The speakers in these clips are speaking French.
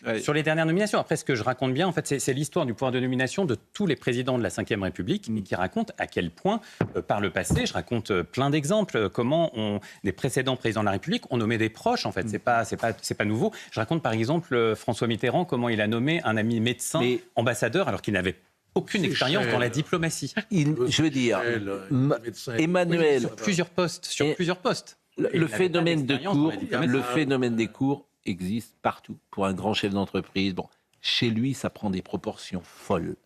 Ouais. Sur les dernières nominations, après, ce que je raconte bien, en fait, c'est l'histoire du pouvoir de nomination de tous les présidents de la Ve République et qui raconte à quel point, par le passé, je raconte plein d'exemples, comment des précédents présidents de la République ont nommé des proches, en fait. C'est pas nouveau. Je raconte, par exemple, François Mitterrand, comment il a nommé un ami médecin ambassadeur alors qu'il n'avait aucune expérience dans la diplomatie. Je veux dire, Emmanuel... Sur plusieurs postes. Le phénomène des cours existe partout pour un grand chef d'entreprise. Bon, chez lui, ça prend des proportions folles.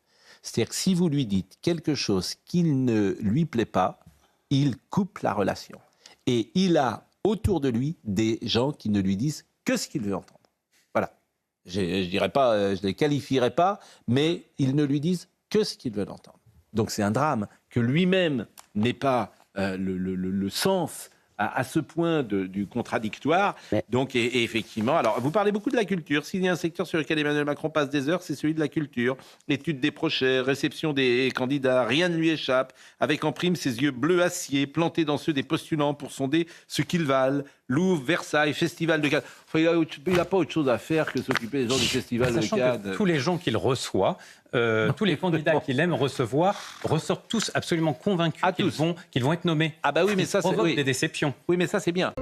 C'est-à-dire que si vous lui dites quelque chose qui ne lui plaît pas, il coupe la relation. Et il a autour de lui des gens qui ne lui disent que ce qu'il veut entendre. Voilà. Je dirais pas, je ne les qualifierai pas, mais ils ne lui disent que ce qu'ils veulent entendre. Donc c'est un drame que lui-même n'ait pas le sens à ce point du contradictoire. Mais... Donc, et effectivement, alors vous parlez beaucoup de la culture. S'il y a un secteur sur lequel Emmanuel Macron passe des heures, c'est celui de la culture. Étude des projets, réception des candidats, rien ne lui échappe. Avec en prime ses yeux bleus acier, plantés dans ceux des postulants pour sonder ce qu'ils valent. Louvre, Versailles, Festival de Cannes. Enfin, il n'a pas autre chose à faire que s'occuper des gens du Festival de Cannes. Que tous les gens qu'il reçoit, tous les candidats qu'il aime recevoir, ressortent tous absolument convaincus qu'ils vont être nommés. Ah bah oui, mais ça c'est des déceptions. Oui, mais ça c'est bien.